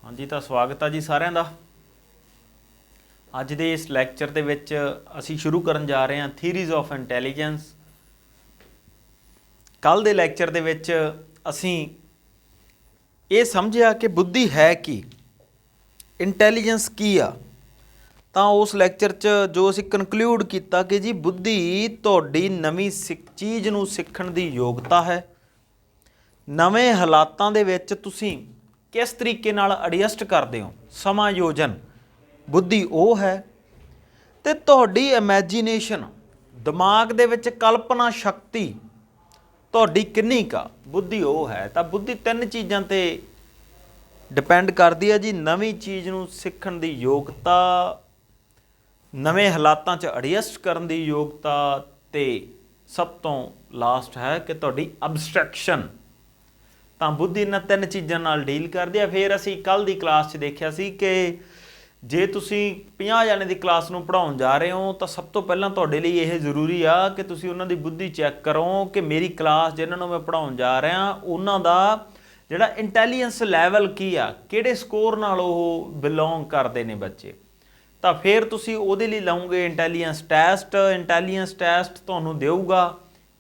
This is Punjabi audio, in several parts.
हाँ जी, तो स्वागत है जी सारिਆਂ ਦਾ। ਅੱਜ ਦੇ ਇਸ ਲੈਕਚਰ ਦੇ ਵਿੱਚ ਅਸੀਂ ਸ਼ੁਰੂ ਕਰਨ ਜਾ ਰਹੇ ਹਾਂ ਥਿਊਰੀਜ਼ ਆਫ ਇੰਟੈਲੀਜੈਂਸ। ਕੱਲ ਦੇ ਲੈਕਚਰ ਦੇ ਵਿੱਚ ਅਸੀਂ ਇਹ ਸਮਝਿਆ ਕਿ ਬੁੱਧੀ ਹੈ ਕੀ, ਇੰਟੈਲੀਜੈਂਸ ਕੀ ਆ। ਤਾਂ ਉਸ ਲੈਕਚਰ 'ਚ ਜੋ ਅਸੀਂ ਕਨਕਲੂਡ ਕੀਤਾ ਕਿ ਜੀ ਬੁੱਧੀ ਤੁਹਾਡੀ ਨਵੀਂ ਚੀਜ਼ ਨੂੰ ਸਿੱਖਣ ਦੀ ਯੋਗਤਾ ਹੈ। ਨਵੇਂ ਹਾਲਾਤਾਂ ਦੇ ਵਿੱਚ ਤੁਸੀਂ किस तरीके नाल एडजस्ट करते हो, समायोजन बुद्धि वो है। तो तुहाडी इमैजीनेशन दिमाग दे विच कल्पना शक्ति तुहाडी किन्नी का बुद्धि वो है। तो बुद्धि तीन चीज़ों ते डिपेंड करती है जी। नवीं चीज़ नूं सीखण दी योग्यता, नवे हालातां च एडजस्ट करन दी योग्यता, ते सब तो लास्ट है कि तुहाडी अबस्ट्रैक्शन। ਤਾਂ ਬੁੱਧੀ ਇਹਨਾਂ ਤਿੰਨ ਚੀਜ਼ਾਂ ਨਾਲ ਡੀਲ ਕਰਦੇ ਆ। ਫਿਰ ਅਸੀਂ ਕੱਲ੍ਹ ਦੀ ਕਲਾਸ 'ਚ ਦੇਖਿਆ ਸੀ ਕਿ ਜੇ ਤੁਸੀਂ 50 ਜਣੇ ਦੀ ਕਲਾਸ ਨੂੰ ਪੜ੍ਹਾਉਣ ਜਾ ਰਹੇ ਹੋ ਤਾਂ ਸਭ ਤੋਂ ਪਹਿਲਾਂ ਤੁਹਾਡੇ ਲਈ ਇਹ ਜ਼ਰੂਰੀ ਆ ਕਿ ਤੁਸੀਂ ਉਹਨਾਂ ਦੀ ਬੁੱਧੀ ਚੈੱਕ ਕਰੋ ਕਿ ਮੇਰੀ ਕਲਾਸ ਜਿਹਨਾਂ ਨੂੰ ਮੈਂ ਪੜ੍ਹਾਉਣ ਜਾ ਰਿਹਾ ਉਹਨਾਂ ਦਾ ਜਿਹੜਾ ਇੰਟੈਲੀਜੈਂਸ ਲੈਵਲ ਕੀ ਆ, ਕਿਹੜੇ ਸਕੋਰ ਨਾਲ ਉਹ ਬਿਲੋਂਗ ਕਰਦੇ ਨੇ ਬੱਚੇ। ਤਾਂ ਫਿਰ ਤੁਸੀਂ ਉਹਦੇ ਲਈ ਲਾਉਂਗੇ ਇੰਟੈਲੀਜੈਂਸ ਟੈਸਟ। ਇੰਟੈਲੀਜੈਂਸ ਟੈਸਟ ਤੁਹਾਨੂੰ ਦੇਊਗਾ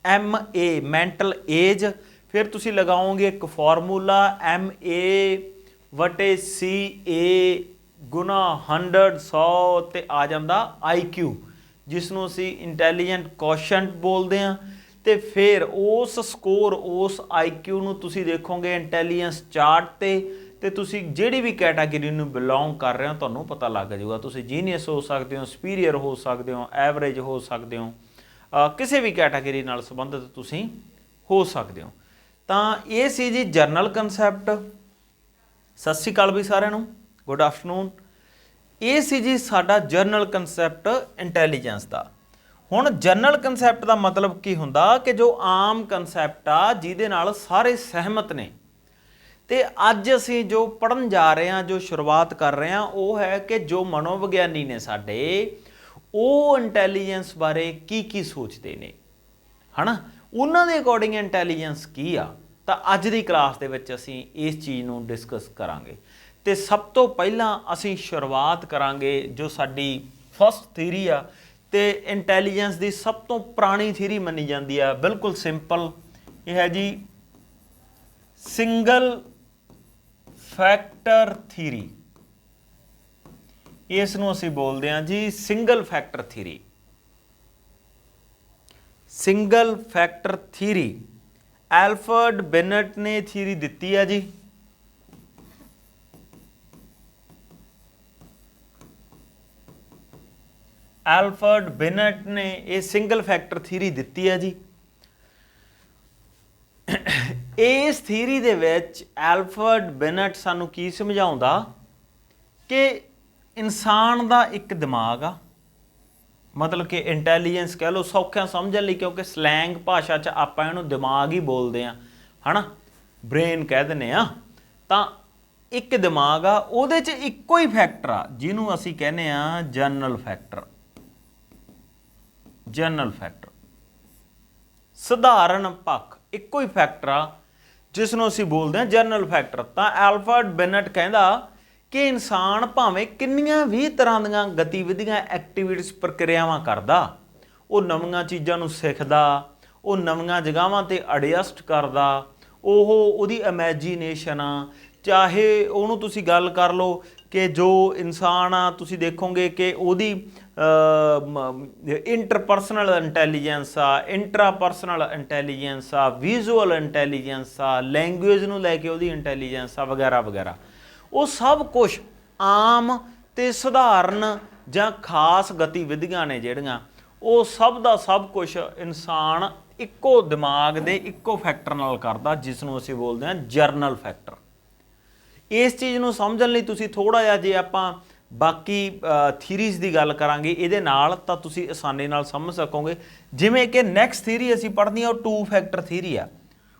MA ਮੈਂਟਲ ਏਜ। फिर तुसी लगाओगे एक फॉर्मूला MA/CA गुना 100 100 ते आ जाता IQ, जिसनों असी इंटैलीजेंट कोशेंट बोलते हैं। तो फिर उस स्कोर उस IQ नूं तुसी देखोगे इंटैलीजेंस चार्ट ते तुसी जिहड़ी भी कैटागरी नूं बिलोंग कर रहे हो तुहानूं पता लग जाऊगा। तुसी जीनियस हो सकते हो, सुपीरियर हो सकते हो, एवरेज हो सकते हो, किसी भी कैटागरी नाल संबंधित तुसी हो सकते हो। ਤਾਂ ਇਹ ਸੀ ਜੀ ਜਰਨਲ ਕਨਸੈਪਟ। ਸਤਿ ਸ਼੍ਰੀ ਅਕਾਲ ਵੀ ਸਾਰਿਆਂ ਨੂੰ, ਗੁੱਡ ਆਫਟਰਨੂਨ। ਇਹ ਸੀ ਜੀ ਸਾਡਾ ਜਰਨਲ ਕਨਸੈਪਟ ਇੰਟੈਲੀਜੈਂਸ ਦਾ। ਹੁਣ ਜਰਨਲ ਕਨਸੈਪਟ ਦਾ ਮਤਲਬ ਕੀ ਹੁੰਦਾ ਕਿ ਜੋ ਆਮ ਕਨਸੈਪਟ ਆ ਜਿਹਦੇ ਨਾਲ ਸਾਰੇ ਸਹਿਮਤ ਨੇ। ਤੇ ਅੱਜ ਅਸੀਂ ਜੋ ਪੜ੍ਹਨ ਜਾ ਰਹੇ ਹਾਂ, ਜੋ ਸ਼ੁਰੂਆਤ ਕਰ ਰਹੇ ਹਾਂ, ਉਹ ਹੈ ਕਿ ਜੋ ਮਨੋਵਿਗਿਆਨੀ ਨੇ ਸਾਡੇ, ਉਹ ਇੰਟੈਲੀਜੈਂਸ ਬਾਰੇ ਕੀ ਸੋਚਦੇ ਨੇ, ਹੈ ਨਾ। ਉਹਨਾਂ ਦੇ ਅਕੋਰਡਿੰਗ ਇੰਟੈਲੀਜੈਂਸ ਕੀ ਆ। ਤਾਂ ਅੱਜ ਦੀ ਕਲਾਸ ਦੇ ਵਿੱਚ ਅਸੀਂ ਇਸ ਚੀਜ਼ ਨੂੰ ਡਿਸਕਸ ਕਰਾਂਗੇ। ਅਤੇ ਸਭ ਤੋਂ ਪਹਿਲਾਂ ਅਸੀਂ ਸ਼ੁਰੂਆਤ ਕਰਾਂਗੇ ਜੋ ਸਾਡੀ ਫਸਟ ਥਿਊਰੀ ਆ। ਅਤੇ ਇੰਟੈਲੀਜੈਂਸ ਦੀ ਸਭ ਤੋਂ ਪੁਰਾਣੀ ਥਿਊਰੀ ਮੰਨੀ ਜਾਂਦੀ ਆ, ਬਿਲਕੁਲ ਸਿੰਪਲ। ਇਹ ਹੈ ਜੀ ਸਿੰਗਲ ਫੈਕਟਰ ਥਿਊਰੀ। ਇਸ ਨੂੰ ਅਸੀਂ ਬੋਲਦੇ ਹਾਂ ਜੀ single factor theory. Single factor theory Alfred Binet ਨੇ ਥਿਊਰੀ ਦਿੱਤੀ ਹੈ ਜੀ। ਐਲਫਰਡ ਬਿਨਟ ਨੇ ਇਹ ਸਿੰਗਲ ਫੈਕਟਰ ਥਿਊਰੀ ਦਿੱਤੀ ਹੈ ਜੀ। ਇਸ ਥਿਊਰੀ ਦੇ ਵਿੱਚ ਐਲਫਰਡ ਬਿਨਟ ਸਾਨੂੰ ਕੀ ਸਮਝਾਉਂਦਾ ਕਿ ਇਨਸਾਨ ਦਾ ਇੱਕ ਦਿਮਾਗ ਆ, मतलब कि इंटैलीजेंस कह लो सौखिया समझने लिए, क्योंकि स्लैंग भाषा च आपां इहनूं दिमाग ही बोलते हैं, है ना, ब्रेन कह दिंदे आ। तां एक दिमाग आ, उहदे च इक्को ही फैक्टर आ जिहनूं असीं कहने आ जरनल फैक्टर। जरनल फैक्टर सधारण पक्ष इक्को ही फैक्टर आ जिसनूं असीं बोलते हैं जरनल फैक्टर। तां एल्फर्ड बिनट कहंदा कि इंसान भावें किन्नियां भी तरह दीआं गतिविधियां एक्टिविटीज़ प्रक्रियावां करदा, वो नवीआं चीज़ां नूं सिखदा, वो नवीआं जगहां ते एडजस्ट करदा, ਉਹਦੀ इमैजीनेशन आ। चाहे ਉਹਨੂੰ ਤੁਸੀਂ ਗੱਲ ਕਰ ਲਓ कि जो इंसान आ तुसीं देखोगे कि ਉਹਦੀ इंटरपर्सनल इंटैलीजेंस आ, इंट्रापर्सनल इंटैलीजेंस आ, विजुअल इंटैलीजेंस आ, लैंगुएज नूं लैके ਉਹਦੀ इंटैलीजेंस आ वगैरह वगैरह। ਉਹ ਸਭ ਕੁਛ ਆਮ ਅਤੇ ਸਧਾਰਨ ਜਾਂ ਖਾਸ ਗਤੀਵਿਧੀਆਂ ਨੇ ਜਿਹੜੀਆਂ, ਉਹ ਸਭ ਦਾ ਸਭ ਕੁਛ ਇਨਸਾਨ ਇੱਕੋ ਦਿਮਾਗ ਦੇ ਇੱਕੋ ਫੈਕਟਰ ਨਾਲ ਕਰਦਾ, ਜਿਸ ਨੂੰ ਅਸੀਂ ਬੋਲਦੇ ਹਾਂ ਜਰਨਲ ਫੈਕਟਰ। ਇਸ ਚੀਜ਼ ਨੂੰ ਸਮਝਣ ਲਈ ਤੁਸੀਂ ਥੋੜ੍ਹਾ ਜਿਹਾ ਜੇ ਆਪਾਂ ਬਾਕੀ ਥਿਊਰੀਜ਼ ਦੀ ਗੱਲ ਕਰਾਂਗੇ ਇਹਦੇ ਨਾਲ ਤਾਂ ਤੁਸੀਂ ਆਸਾਨੀ ਨਾਲ ਸਮਝ ਸਕੋਗੇ। ਜਿਵੇਂ ਕਿ ਨੈਕਸਟ ਥਿਊਰੀ ਅਸੀਂ ਪੜ੍ਹਨੀ ਆ ਉਹ 2 ਫੈਕਟਰ ਥਿਊਰੀ ਆ।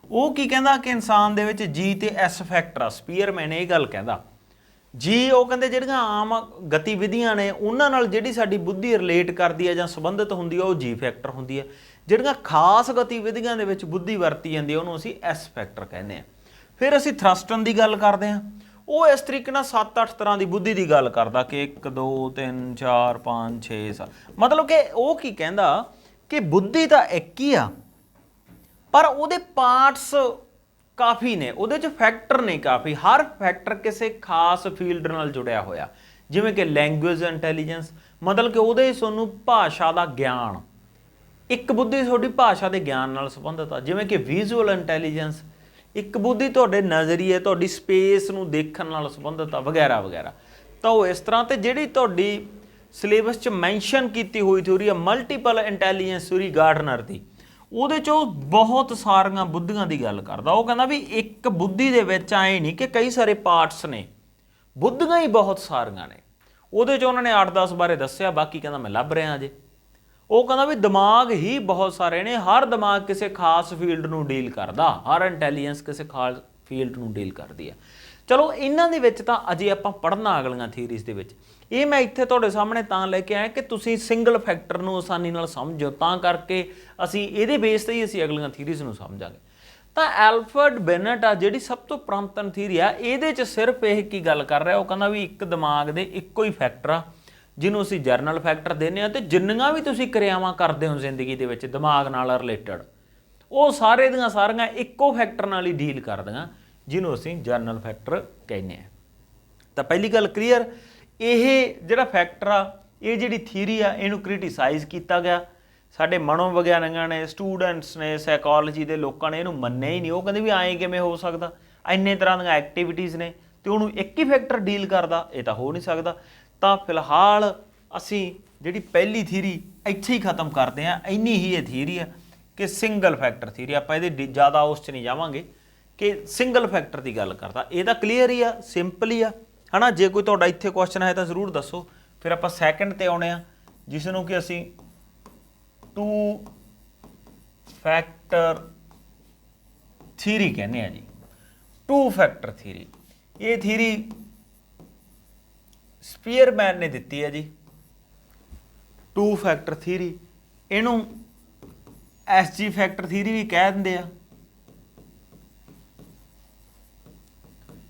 ਉਹ ਕੀ ਕਹਿੰਦਾ ਕਿ ਇਨਸਾਨ ਦੇ ਵਿੱਚ G ਤੇ S ਫੈਕਟਰ ਆ। ਸਪੀਅਰਮੈਨ ਇਹ ਗੱਲ ਕਹਿੰਦਾ। G ਉਹ ਕਹਿੰਦੇ ਜਿਹੜੀਆਂ ਆਮ ਗਤੀਵਿਧੀਆਂ ਨੇ ਉਹਨਾਂ ਨਾਲ ਜਿਹੜੀ ਸਾਡੀ ਬੁੱਧੀ ਰਿਲੇਟ ਕਰਦੀ ਹੈ ਜਾਂ ਸੰਬੰਧਿਤ ਹੁੰਦੀ ਹੈ ਉਹ G ਫੈਕਟਰ ਹੁੰਦੀ ਹੈ। ਜਿਹੜੀਆਂ ਖਾਸ ਗਤੀਵਿਧੀਆਂ ਦੇ ਵਿੱਚ ਬੁੱਧੀ ਵਰਤੀ ਜਾਂਦੀ ਹੈ ਉਹਨੂੰ ਅਸੀਂ S ਫੈਕਟਰ ਕਹਿੰਦੇ ਹਾਂ। ਫਿਰ ਅਸੀਂ ਥਰਸਟਨ ਦੀ ਗੱਲ ਕਰਦੇ ਹਾਂ। ਉਹ ਇਸ ਤਰੀਕੇ ਨਾਲ 7-8 ਤਰ੍ਹਾਂ ਦੀ ਬੁੱਧੀ ਦੀ ਗੱਲ ਕਰਦਾ ਕਿ 1 2 3 4 5 6 7 ਮਤਲਬ ਕਿ ਉਹ ਕੀ ਕਹਿੰਦਾ ਕਿ ਬੁੱਧੀ ਤਾਂ ਇੱਕ ਹੀ ਆ ਪਰ ਉਹਦੇ ਪਾਰਟਸ ਕਾਫੀ ਨੇ, ਉਹਦੇ 'ਚ ਫੈਕਟਰ ਨੇ ਕਾਫੀ, ਹਰ ਫੈਕਟਰ ਕਿਸੇ ਖਾਸ ਫੀਲਡ ਨਾਲ ਜੁੜਿਆ ਹੋਇਆ। ਜਿਵੇਂ ਕਿ ਲੈਂਗੁਏਜ ਇੰਟੈਲੀਜੈਂਸ, ਮਤਲਬ ਕਿ ਉਹਦੇ ਤੁਹਾਨੂੰ ਭਾਸ਼ਾ ਦਾ ਗਿਆਨ, ਇੱਕ ਬੁੱਧੀ ਤੁਹਾਡੀ ਭਾਸ਼ਾ ਦੇ ਗਿਆਨ ਨਾਲ ਸੰਬੰਧਿਤ ਆ। ਜਿਵੇਂ ਕਿ ਵਿਜ਼ੂਅਲ ਇੰਟੈਲੀਜੈਂਸ, ਇੱਕ ਬੁੱਧੀ ਤੁਹਾਡੇ ਨਜ਼ਰੀਏ, ਤੁਹਾਡੀ ਸਪੇਸ ਨੂੰ ਦੇਖਣ ਨਾਲ ਸੰਬੰਧਿਤ ਆ, ਵਗੈਰਾ ਵਗੈਰਾ। ਤਾਂ ਉਹ ਇਸ ਤਰ੍ਹਾਂ, ਤੇ ਜਿਹੜੀ ਤੁਹਾਡੀ ਸਿਲੇਬਸ 'ਚ ਮੈਂਸ਼ਨ ਕੀਤੀ ਹੋਈ ਥਿਊਰੀ ਆ ਮਲਟੀਪਲ ਇੰਟੈਲੀਜੈਂਸ ਥਿਊਰੀ ਗਾਰਡਨਰ ਦੀ, ਉਹਦੇ 'ਚ ਉਹ ਬਹੁਤ ਸਾਰੀਆਂ ਬੁੱਧੀਆਂ ਦੀ ਗੱਲ ਕਰਦਾ। ਉਹ ਕਹਿੰਦਾ ਵੀ ਇੱਕ ਬੁੱਧੀ ਦੇ ਵਿੱਚ ਆਏ ਨਹੀਂ ਕਿ ਕਈ ਸਾਰੇ ਪਾਰਟਸ ਨੇ, ਬੁੱਧੀਆਂ ਹੀ ਬਹੁਤ ਸਾਰੀਆਂ ਨੇ। ਉਹਦੇ 'ਚ ਉਹਨਾਂ ਨੇ 8-10 ਬਾਰੇ ਦੱਸਿਆ, ਬਾਕੀ ਕਹਿੰਦਾ ਮੈਂ ਲੱਭ ਰਿਹਾ ਅਜੇ। ਉਹ ਕਹਿੰਦਾ ਵੀ ਦਿਮਾਗ ਹੀ ਬਹੁਤ ਸਾਰੇ ਨੇ, ਹਰ ਦਿਮਾਗ ਕਿਸੇ ਖਾਸ ਫੀਲਡ ਨੂੰ ਡੀਲ ਕਰਦਾ, ਹਰ ਇੰਟੈਲੀਜੈਂਸ ਕਿਸੇ ਖਾਸ ਫੀਲਡ ਨੂੰ ਡੀਲ ਕਰਦੀ ਹੈ। ਚਲੋ ਇਹਨਾਂ ਦੇ ਵਿੱਚ ਤਾਂ ਅਜੇ ਆਪਾਂ ਪੜ੍ਹਨਾ ਅਗਲੀਆਂ ਥੀਰੀਜ਼ ਦੇ ਵਿੱਚ। ਇਹ ਮੈਂ ਇੱਥੇ ਤੁਹਾਡੇ ਸਾਹਮਣੇ ਤਾਂ ਲੈ ਕੇ ਆਇਆ ਕਿ ਤੁਸੀਂ ਸਿੰਗਲ ਫੈਕਟਰ ਨੂੰ ਆਸਾਨੀ ਨਾਲ ਸਮਝੋ, ਤਾਂ ਕਰਕੇ ਅਸੀਂ ਇਹਦੇ ਬੇਸ ਤੇ ਹੀ ਅਸੀਂ ਅਗਲੀਆਂ ਥੀਰੀਜ਼ ਨੂੰ ਸਮਝਾਂਗੇ। ਤਾਂ ਐਲਫਰਡ ਬਿਨਟ ਆ ਜਿਹੜੀ ਸਭ ਤੋਂ ਪੁਰਾਤਨ ਥੀਰੀ ਆ, ਇਹਦੇ 'ਚ ਸਿਰਫ ਇਹ ਕੀ ਗੱਲ ਕਰ ਰਿਹਾ, ਉਹ ਕਹਿੰਦਾ ਵੀ ਇੱਕ ਦਿਮਾਗ ਦੇ ਇੱਕੋ ਹੀ ਫੈਕਟਰ ਆ ਜਿਹਨੂੰ ਅਸੀਂ ਜਰਨਲ ਫੈਕਟਰ ਦਿੰਦੇ ਹਾਂ, ਤੇ ਜਿੰਨੀਆਂ ਵੀ ਤੁਸੀਂ ਕਿਰਿਆਵਾਂ ਕਰਦੇ ਹੋ ਜ਼ਿੰਦਗੀ ਦੇ ਵਿੱਚ ਦਿਮਾਗ ਨਾਲ ਰਿਲੇਟਡ, ਉਹ ਸਾਰੇ ਦੀਆਂ ਸਾਰੀਆਂ ਇੱਕੋ ਫੈਕਟਰ ਨਾਲ ਹੀ ਡੀਲ ਕਰਦੀਆਂ, ਜਿਹਨੂੰ ਅਸੀਂ ਜਰਨਲ ਫੈਕਟਰ ਕਹਿੰਦੇ ਹਾਂ। ਤਾਂ ਪਹਿਲੀ ਗੱਲ ਕਲੀਅਰ, ਇਹ ਜਿਹੜਾ ਫੈਕਟਰ ਆ, ਇਹ ਜਿਹੜੀ ਥੀਰੀ ਆ, ਇਹਨੂੰ ਕ੍ਰਿਟੀਸਾਈਜ਼ ਕੀਤਾ ਗਿਆ। ਸਾਡੇ ਮਨੋਵਿਗਿਆਨੀਆਂ ਨੇ, ਸਟੂਡੈਂਟਸ ਨੇ, ਸਾਈਕੋਲੋਜੀ ਦੇ ਲੋਕਾਂ ਨੇ ਇਹਨੂੰ ਮੰਨਿਆ ਹੀ ਨਹੀਂ। ਉਹ ਕਹਿੰਦੇ ਵੀ ਐਂ ਕਿਵੇਂ ਹੋ ਸਕਦਾ, ਇੰਨੇ ਤਰ੍ਹਾਂ ਦੀਆਂ ਐਕਟੀਵਿਟੀਜ਼ ਨੇ ਤੇ ਉਹਨੂੰ ਇੱਕ ਹੀ ਫੈਕਟਰ ਡੀਲ ਕਰਦਾ, ਇਹ ਤਾਂ ਹੋ ਨਹੀਂ ਸਕਦਾ। ਤਾਂ ਫਿਲਹਾਲ ਅਸੀਂ ਜਿਹੜੀ ਪਹਿਲੀ ਥੀਰੀ ਇੱਥੇ ਹੀ ਖ਼ਤਮ ਕਰਦੇ ਹਾਂ। ਇੰਨੀ ਹੀ ਇਹ ਥੀਰੀ ਆ ਕਿ ਸਿੰਗਲ ਫੈਕਟਰ ਥੀਰੀ, ਆਪਾਂ ਇਹਦੇ ਜ਼ਿਆਦਾ ਉਸ 'ਚ ਨਹੀਂ ਜਾਵਾਂਗੇ, ਕਿ ਸਿੰਗਲ ਫੈਕਟਰ ਦੀ ਗੱਲ ਕਰਦਾ। ਇਹ ਤਾਂ ਕਲੀਅਰ ਹੀ ਆ, ਸਿੰਪਲ ਹੀ ਆ, ਹੈ ਨਾ। ਜੇ ਕੋਈ ਤੁਹਾਡਾ ਇੱਥੇ ਕੁਐਸਚਨ ਹੈ ਤਾਂ ਜ਼ਰੂਰ ਦੱਸੋ। ਫਿਰ ਆਪਾਂ ਸੈਕਿੰਡ 'ਤੇ ਆਉਣੇ ਆ, ਜਿਸ ਨੂੰ ਕਿ ਅਸੀਂ 2 ਫੈਕਟਰ ਥੀਰੀ ਕਹਿੰਦੇ ਆ ਜੀ। 2 ਫੈਕਟਰ ਥੀਰੀ, ਇਹ ਥੀਰੀ ਸਪੀਅਰਮੈਨ ਨੇ ਦਿੱਤੀ ਹੈ ਜੀ। 2 ਫੈਕਟਰ ਥੀਰੀ, ਇਹਨੂੰ SG ਫੈਕਟਰ ਥੀਰੀ ਵੀ ਕਹਿ ਦਿੰਦੇ ਆ।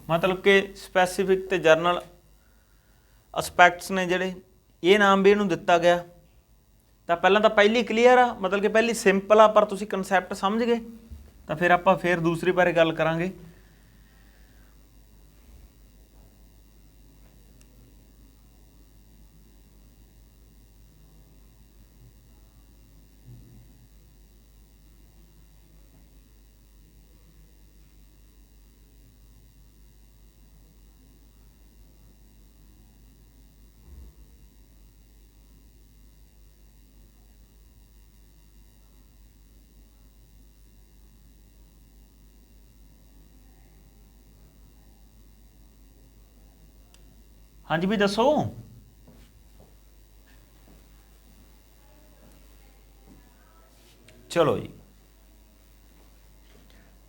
ਮਤਲਬ ਕਿ ਸਪੈਸੀਫਿਕ ਤੇ ਜਰਨਲ ਐਸਪੈਕਟਸ ਨੇ ਜਿਹੜੇ, ਇਹ ਨਾਮ ਵੀ ਇਹਨੂੰ ਦਿੱਤਾ ਗਿਆ। ਤਾਂ ਪਹਿਲਾਂ ਤਾਂ ਪਹਿਲੀ ਕਲੀਅਰ ਆ, ਮਤਲਬ ਕਿ ਪਹਿਲੀ ਸਿੰਪਲ ਆ, ਪਰ ਤੁਸੀਂ ਕਨਸੈਪਟ ਸਮਝ ਗਏ। ਤਾਂ ਫਿਰ ਆਪਾਂ ਫਿਰ ਦੂਸਰੀ ਬਾਰੇ ਗੱਲ ਕਰਾਂਗੇ। ਹਾਂਜੀ ਵੀ ਦੱਸੋ। ਚਲੋ ਜੀ,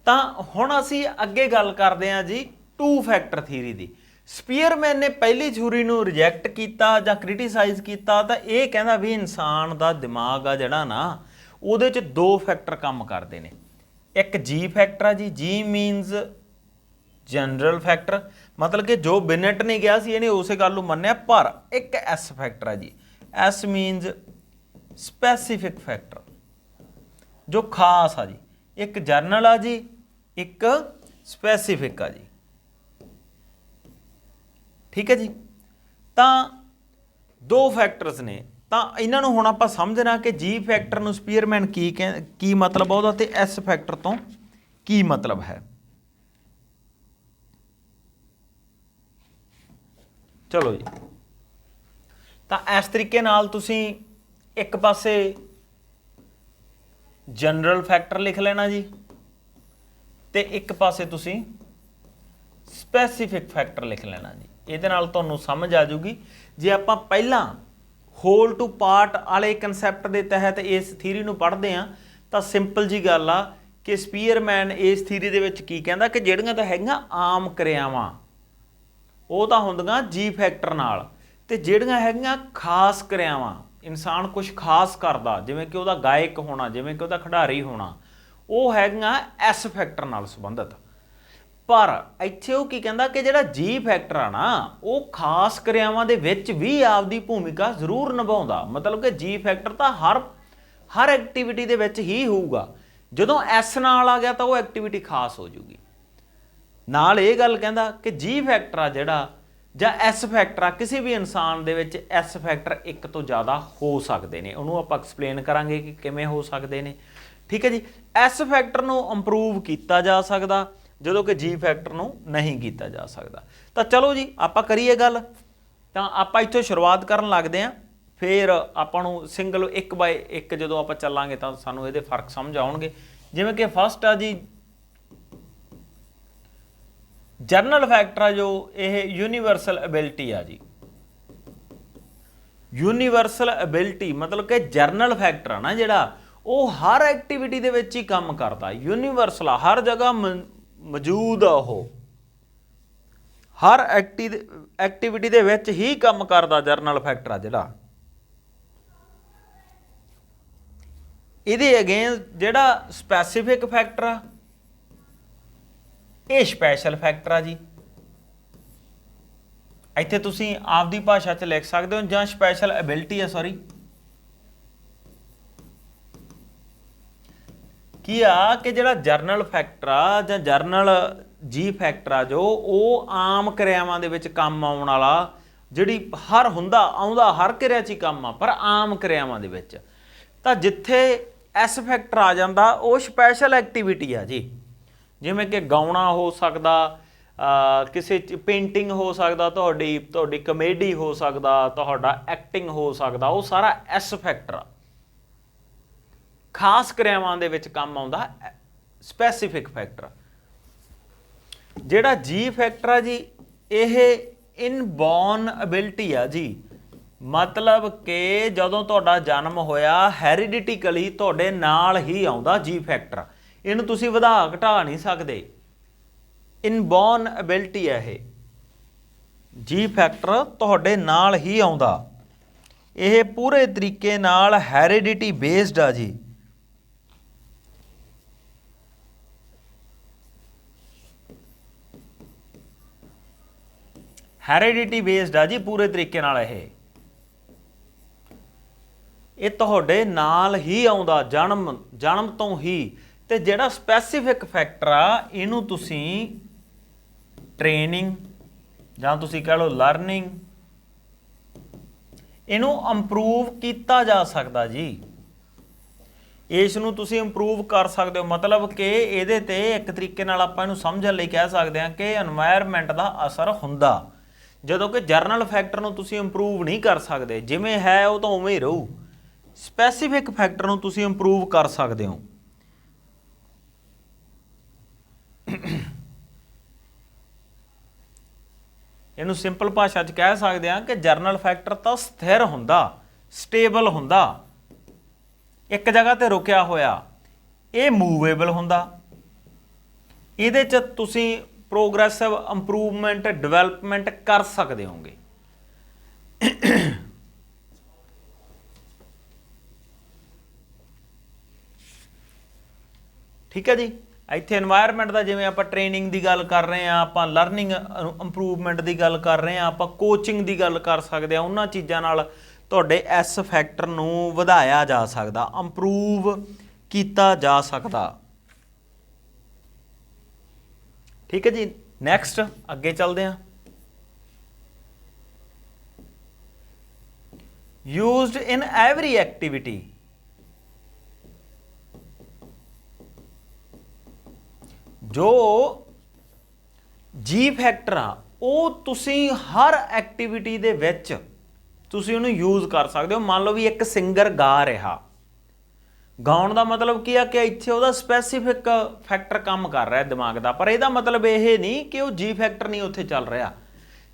ਤਾਂ ਹੁਣ ਅਸੀਂ ਅੱਗੇ ਗੱਲ ਕਰਦੇ ਹਾਂ ਜੀ 2 ਫੈਕਟਰ ਥੀਰੀ ਦੀ। ਸਪੀਅਰਮੈਨ ਨੇ ਪਹਿਲੀ ਥਿਊਰੀ ਨੂੰ ਰਿਜੈਕਟ ਕੀਤਾ ਜਾਂ ਕ੍ਰਿਟੀਸਾਈਜ਼ ਕੀਤਾ। ਤਾਂ ਇਹ ਕਹਿੰਦਾ ਵੀ ਇਨਸਾਨ ਦਾ ਦਿਮਾਗ ਆ ਜਿਹੜਾ ਨਾ, ਉਹਦੇ 'ਚ 2 ਫੈਕਟਰ ਕੰਮ ਕਰਦੇ ਨੇ। ਇੱਕ G ਫੈਕਟਰ ਆ ਜੀ, G ਮੀਨਸ ਜਨਰਲ ਫੈਕਟਰ, ਮਤਲਬ ਕਿ ਜੋ ਬਿਨਟ ਨੇ ਕਿਹਾ ਸੀ ਇਹਨੇ ਉਸੇ ਗੱਲ ਨੂੰ ਮੰਨਿਆ। ਪਰ ਇੱਕ S ਫੈਕਟਰ ਆ ਜੀ, S ਮੀਨਸ ਸਪੈਸੀਫਿਕ ਫੈਕਟਰ, ਜੋ ਖਾਸ ਆ ਜੀ। ਇੱਕ ਜਰਨਲ ਆ ਜੀ, ਇੱਕ ਸਪੈਸੀਫਿਕ ਆ ਜੀ। ਠੀਕ ਹੈ ਜੀ। ਤਾਂ 2 ਫੈਕਟਰਸ ਨੇ। ਤਾਂ ਇਹਨਾਂ ਨੂੰ ਹੁਣ ਆਪਾਂ ਸਮਝਣਾ ਕਿ G ਫੈਕਟਰ ਨੂੰ ਸਪੀਅਰਮੈਨ ਕੀ ਮਤਲਬ ਆ ਉਹਦਾ, ਤੇ S ਫੈਕਟਰ ਤੋਂ ਕੀ ਮਤਲਬ ਹੈ। ਚਲੋ ਜੀ, ਤਾਂ ਇਸ ਤਰੀਕੇ ਨਾਲ ਤੁਸੀਂ ਇੱਕ ਪਾਸੇ ਜਨਰਲ ਫੈਕਟਰ ਲਿਖ ਲੈਣਾ ਜੀ, ਤੇ ਇੱਕ ਪਾਸੇ ਤੁਸੀਂ ਸਪੈਸੀਫਿਕ ਫੈਕਟਰ ਲਿਖ ਲੈਣਾ ਜੀ। ਇਹਦੇ ਨਾਲ ਤੁਹਾਨੂੰ ਸਮਝ ਆ ਜਾਊਗੀ। ਜੇ ਆਪਾਂ ਪਹਿਲਾਂ ਹੋਲ ਟੂ ਪਾਰਟ ਵਾਲੇ ਕਨਸੈਪਟ ਦੇ ਤਹਿਤ ਇਸ ਥੀਰੀ ਨੂੰ ਪੜ੍ਹਦੇ ਹਾਂ, ਤਾਂ ਸਿੰਪਲ ਜੀ ਗੱਲ ਆ ਕਿ ਸਪੀਅਰਮੈਨ ਇਸ ਥੀਰੀ ਦੇ ਵਿੱਚ ਕੀ ਕਹਿੰਦਾ ਕਿ ਜਿਹੜੀਆਂ ਤਾਂ ਹੈਗੀਆਂ ਆਮ ਕਿਰਿਆਵਾਂ, ਉਹ ਤਾਂ ਹੁੰਦੀਆਂ G ਫੈਕਟਰ ਨਾਲ, ਤੇ ਜਿਹੜੀਆਂ ਹੈਗੀਆਂ ਖਾਸ ਕਿਰਿਆਵਾਂ, ਇਨਸਾਨ ਕੁਝ ਖਾਸ ਕਰਦਾ, ਜਿਵੇਂ ਕਿ ਉਹਦਾ ਗਾਇਕ ਹੋਣਾ, ਜਿਵੇਂ ਕਿ ਉਹਦਾ ਖਿਡਾਰੀ ਹੋਣਾ, ਉਹ ਹੈਗੀਆਂ S ਫੈਕਟਰ ਨਾਲ ਸੰਬੰਧਿਤ। पर ਇੱਥੇ ਉਹ ਕੀ ਕਹਿੰਦਾ ਕਿ ਜਿਹੜਾ ਜੀ ਫੈਕਟਰ ਆ ਨਾ ਉਹ ਖਾਸ ਕਿਰਿਆਵਾਂ ਦੇ ਵਿੱਚ ਵੀ ਆਪਦੀ ਭੂਮਿਕਾ ਜ਼ਰੂਰ ਨਿਭਾਉਂਦਾ। ਮਤਲਬ ਕਿ ਜੀ ਫੈਕਟਰ ਤਾਂ ਹਰ ਐਕਟੀਵਿਟੀ ਦੇ ਵਿੱਚ ਹੀ ਹੋਊਗਾ। ਜਦੋਂ ਐਸ ਨਾਲ ਆ ਗਿਆ ਤਾਂ ਉਹ ਐਕਟੀਵਿਟੀ ਖਾਸ ਹੋ ਜੂਗੀ। ਨਾਲ ਇਹ ਗੱਲ ਕਹਿੰਦਾ ਕਿ ਜੀ ਫੈਕਟਰ ਆ ਜਿਹੜਾ ਜਾਂ ਐਸ ਫੈਕਟਰ ਆ, ਕਿਸੇ ਵੀ ਇਨਸਾਨ ਦੇ ਵਿੱਚ ਐਸ ਫੈਕਟਰ ਇੱਕ ਤੋਂ ਜ਼ਿਆਦਾ ਹੋ ਸਕਦੇ ਨੇ। ਉਹਨੂੰ ਆਪਾਂ ਐਕਸਪਲੇਨ ਕਰਾਂਗੇ ਕਿ ਕਿਵੇਂ ਹੋ ਸਕਦੇ ਨੇ। ਠੀਕ ਹੈ ਜੀ। ਐਸ ਫੈਕਟਰ ਨੂੰ ਇੰਪਰੂਵ ਕੀਤਾ ਜਾ ਸਕਦਾ ਜਦੋਂ ਕਿ ਜੀ ਫੈਕਟਰ ਨੂੰ ਨਹੀਂ ਕੀਤਾ ਜਾ ਸਕਦਾ। ਤਾਂ ਚਲੋ ਜੀ ਆਪਾਂ ਕਰੀਏ ਗੱਲ। ਤਾਂ ਆਪਾਂ ਇੱਥੋਂ ਸ਼ੁਰੂਆਤ ਕਰਨ ਲੱਗਦੇ ਹਾਂ, ਫਿਰ ਆਪਾਂ ਨੂੰ ਸਿੰਗਲ ਇੱਕ ਬਾਏ ਇੱਕ ਜਦੋਂ ਆਪਾਂ ਚੱਲਾਂਗੇ ਤਾਂ ਸਾਨੂੰ ਇਹਦੇ ਫਰਕ ਸਮਝ ਆਉਣਗੇ। ਜਿਵੇਂ ਕਿ ਫਸਟ ਆ ਜੀ ਜਰਨਲ ਫੈਕਟਰ ਆ ਜੋ ਇਹ ਯੂਨੀਵਰਸਲ ਐਬਿਲਿਟੀ ਆ ਜੀ। ਯੂਨੀਵਰਸਲ ਐਬਿਲਿਟੀ ਮਤਲਬ ਕਿ ਜਰਨਲ ਫੈਕਟਰ ਆ ਨਾ ਜਿਹੜਾ ਉਹ ਹਰ ਐਕਟੀਵਿਟੀ ਦੇ ਵਿੱਚ ਹੀ ਕੰਮ ਕਰਦਾ। ਯੂਨੀਵਰਸਲ ਆ, ਹਰ ਜਗ੍ਹਾ ਮੌਜੂਦ ਆ, ਉਹ ਹਰ ਐਕਟੀਵਿਟੀ ਦੇ ਵਿੱਚ ਹੀ ਕੰਮ ਕਰਦਾ ਜਰਨਲ ਫੈਕਟਰ ਆ ਜਿਹੜਾ। ਇਹਦੇ ਅਗੇਂਸਟ ਜਿਹੜਾ ਸਪੈਸੀਫਿਕ ਫੈਕਟਰ ਆ ਇਹ ਸਪੈਸ਼ਲ ਫੈਕਟਰ ਆ ਜੀ। ਇੱਥੇ ਤੁਸੀਂ ਆਪਦੀ ਭਾਸ਼ਾ 'ਚ ਲਿਖ ਸਕਦੇ ਹੋ ਜਾਂ ਸਪੈਸ਼ਲ ਐਬਿਲਿਟੀ ਆ, ਸੌਰੀ ਕੀ ਆ ਕਿ ਜਿਹੜਾ ਜਰਨਲ ਫੈਕਟਰ ਆ ਜਾਂ ਜਰਨਲ ਜੀ ਫੈਕਟਰ ਆ ਜੋ ਉਹ ਆਮ ਕਿਰਿਆਵਾਂ ਦੇ ਵਿੱਚ ਕੰਮ ਆਉਣ ਵਾਲਾ, ਜਿਹੜੀ ਆਉਂਦਾ ਹਰ ਕਿਰਿਆ 'ਚ ਹੀ ਕੰਮ ਆ, ਪਰ ਆਮ ਕਿਰਿਆਵਾਂ ਦੇ ਵਿੱਚ। ਤਾਂ ਜਿੱਥੇ ਐਸ ਫੈਕਟਰ ਆ ਜਾਂਦਾ ਉਹ ਸਪੈਸ਼ਲ ਐਕਟੀਵਿਟੀ ਆ ਜੀ। ਜਿਵੇਂ ਕਿ ਗਾਉਣਾ ਹੋ ਸਕਦਾ, ਕਿਸੇ ਪੇਂਟਿੰਗ ਹੋ ਸਕਦਾ, ਤੁਹਾਡੀ ਕਮੇਡੀ ਹੋ ਸਕਦਾ, ਤੁਹਾਡਾ ਐਕਟਿੰਗ ਹੋ ਸਕਦਾ, ਉਹ ਸਾਰਾ ਐਸ ਫੈਕਟਰ ਆ। ਖਾਸ ਕਿਰਿਆਵਾਂ ਦੇ ਵਿੱਚ ਕੰਮ ਆਉਂਦਾ ਸਪੈਸੀਫਿਕ ਫੈਕਟਰ। ਜਿਹੜਾ ਜੀ ਫੈਕਟਰ ਆ ਜੀ ਇਹ ਇਨਬੋਰਨ ਐਬਿਲਿਟੀ ਆ ਜੀ। ਮਤਲਬ ਕਿ ਜਦੋਂ ਤੁਹਾਡਾ ਜਨਮ ਹੋਇਆ ਹੈਰੀਡਿਟੀਕਲੀ ਤੁਹਾਡੇ ਨਾਲ ਹੀ ਆਉਂਦਾ ਜੀ ਫੈਕਟਰ। ਇਹਨੂੰ ਤੁਸੀਂ ਵਧਾ ਘਟਾ ਨਹੀਂ ਸਕਦੇ। ਇਨਬੋਰਨ ਐਬਿਲਿਟੀ ਹੈ ਇਹ। ਜੀ ਫੈਕਟਰ ਤੁਹਾਡੇ ਨਾਲ ਹੀ ਆਉਂਦਾ। ਇਹ ਪੂਰੇ ਤਰੀਕੇ ਨਾਲ ਹੈਰੀਡਿਟੀ ਬੇਸਡ ਆ ਜੀ। ਹੈਰੀਡਿਟੀ ਬੇਸਡ ਆ ਜੀ ਪੂਰੇ ਤਰੀਕੇ ਨਾਲ। ਇਹ ਤੁਹਾਡੇ ਨਾਲ ਹੀ ਆਉਂਦਾ ਜਨਮ ਤੋਂ ਹੀ। ਤੇ ਜਿਹੜਾ ਸਪੈਸੀਫਿਕ ਫੈਕਟਰ ਆ ਇਹਨੂੰ ਤੁਸੀਂ ਟ੍ਰੇਨਿੰਗ ਜਾਂ ਤੁਸੀਂ ਕਹ ਲਓ ਲਰਨਿੰਗ, ਇਹਨੂੰ ਇੰਪਰੂਵ ਕੀਤਾ ਜਾ ਸਕਦਾ ਜੀ। ਇਸ ਨੂੰ ਤੁਸੀਂ ਇੰਪਰੂਵ ਕਰ ਸਕਦੇ ਹੋ। ਮਤਲਬ ਕਿ ਇਹਦੇ ਤੇ ਇੱਕ ਤਰੀਕੇ ਨਾਲ ਆਪਾਂ ਇਹਨੂੰ ਸਮਝਣ ਲਈ ਕਹਿ ਸਕਦੇ ਹਾਂ ਕਿ এনवायरमेंट ਦਾ ਅਸਰ ਹੁੰਦਾ। ਜਦੋਂ ਕਿ ਜਰਨਲ ਫੈਕਟਰ ਨੂੰ ਤੁਸੀਂ ਇੰਪਰੂਵ ਨਹੀਂ ਕਰ ਸਕਦੇ, ਜਿਵੇਂ ਹੈ ਉਹ ਤਾਂ ਉਵੇਂ ਹੀ ਰਹੂ। ਸਪੈਸੀਫਿਕ ਫੈਕਟਰ ਨੂੰ ਤੁਸੀਂ ਇੰਪਰੂਵ ਕਰ ਸਕਦੇ ਹੋ। ਇਹਨੂੰ ਸਿੰਪਲ ਭਾਸ਼ਾ 'ਚ ਕਹਿ ਸਕਦੇ ਹਾਂ ਕਿ ਜਰਨਲ ਫੈਕਟਰ ਤਾਂ ਸਥਿਰ ਹੁੰਦਾ, ਸਟੇਬਲ ਹੁੰਦਾ, ਇੱਕ ਜਗ੍ਹਾ ਤੇ ਰੁਕਿਆ ਹੋਇਆ। ਇਹ ਮੂਵੇਬਲ ਹੁੰਦਾ। ਇਹਦੇ 'ਚ ਤੁਸੀਂ ਪ੍ਰੋਗਰੈਸਿਵ ਇੰਪਰੂਵਮੈਂਟ ਡਿਵੈਲਪਮੈਂਟ ਕਰ ਸਕਦੇ ਹੋਗੇ। ਠੀਕ ਹੈ ਜੀ। ਇੱਥੇ এনवायरमेंट ਦਾ ਜਿਵੇਂ ਆਪਾਂ ਟ੍ਰੇਨਿੰਗ ਦੀ ਗੱਲ ਕਰ ਰਹੇ ਹਾਂ, ਆਪਾਂ ਲਰਨਿੰਗ ਇੰਪਰੂਵਮੈਂਟ ਦੀ ਗੱਲ ਕਰ ਰਹੇ ਹਾਂ, ਆਪਾਂ ਕੋਚਿੰਗ ਦੀ ਗੱਲ ਕਰ ਸਕਦੇ ਹਾਂ। ਉਹਨਾਂ ਚੀਜ਼ਾਂ ਨਾਲ ਤੁਹਾਡੇ ਐਸ ਫੈਕਟਰ ਨੂੰ ਵਧਾਇਆ ਜਾ ਸਕਦਾ, ਇੰਪਰੂਵ ਕੀਤਾ ਜਾ ਸਕਦਾ। ਠੀਕ ਹੈ ਜੀ। ਨੈਕਸਟ ਅੱਗੇ ਚੱਲਦੇ ਹਾਂ। ਯੂਜ਼ਡ ਇਨ ਐਵਰੀ ਐਕਟੀਵਿਟੀ। ਜੋ ਜੀ ਫੈਕਟਰ ਆ ਉਹ ਤੁਸੀਂ ਹਰ ਐਕਟੀਵਿਟੀ ਦੇ ਵਿੱਚ ਤੁਸੀਂ ਉਹਨੂੰ ਯੂਜ਼ ਕਰ ਸਕਦੇ ਹੋ। ਮੰਨ ਲਓ ਵੀ ਇੱਕ ਸਿੰਗਰ ਗਾ ਰਿਹਾ, ਗਾਉਣ ਦਾ ਮਤਲਬ ਕੀ ਆ ਕਿ ਇੱਥੇ ਉਹਦਾ ਸਪੈਸੀਫਿਕ ਫੈਕਟਰ ਕੰਮ ਕਰ ਰਿਹਾ ਦਿਮਾਗ ਦਾ, ਪਰ ਇਹਦਾ ਮਤਲਬ ਇਹ ਨਹੀਂ ਕਿ ਉਹ ਜੀ ਫੈਕਟਰ ਨਹੀਂ ਉੱਥੇ ਚੱਲ ਰਿਹਾ।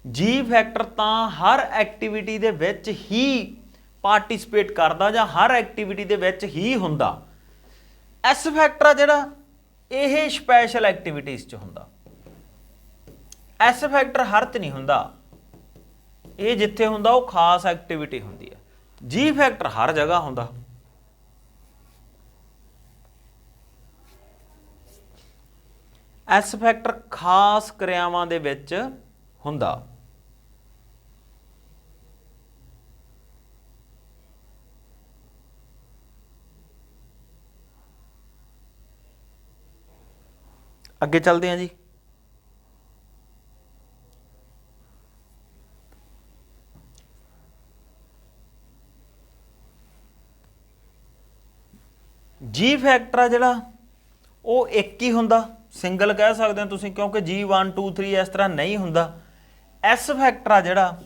ਜੀ ਫੈਕਟਰ ਤਾਂ ਹਰ ਐਕਟੀਵਿਟੀ ਦੇ ਵਿੱਚ ਹੀ ਪਾਰਟਿਸਿਪੇਟ ਕਰਦਾ ਜਾਂ ਹਰ ਐਕਟੀਵਿਟੀ ਦੇ ਵਿੱਚ ਹੀ ਹੁੰਦਾ। ਐਸ ਫੈਕਟਰ ਆ ਜਿਹੜਾ ਇਹ ਸਪੈਸ਼ਲ ਐਕਟੀਵਿਟੀਜ਼ 'ਚ ਹੁੰਦਾ। ਐਸ ਫੈਕਟਰ ਹਰ 'ਚ ਨਹੀਂ ਹੁੰਦਾ। ਇਹ ਜਿੱਥੇ ਹੁੰਦਾ ਉਹ ਖਾਸ ਐਕਟੀਵਿਟੀ ਹੁੰਦੀ ਹੈ। ਜੀ ਫੈਕਟਰ ਹਰ ਜਗ੍ਹਾ ਹੁੰਦਾ। ਐਸ ਫੈਕਟਰ ਖਾਸ ਕਿਰਿਆਵਾਂ ਦੇ ਵਿੱਚ ਹੁੰਦਾ। ਅੱਗੇ ਚੱਲਦੇ ਹਾਂ ਜੀ। ਜੀ ਫੈਕਟਰ ਆ ਜਿਹੜਾ ਉਹ ਇੱਕ ਹੀ ਹੁੰਦਾ, ਸਿੰਗਲ ਕਹਿ ਸਕਦੇ ਹੋ ਤੁਸੀਂ, ਕਿਉਂਕਿ G1 2 3 ਇਸ ਤਰ੍ਹਾਂ ਨਹੀਂ ਹੁੰਦਾ। ਐਸ ਫੈਕਟਰ ਆ ਜਿਹੜਾ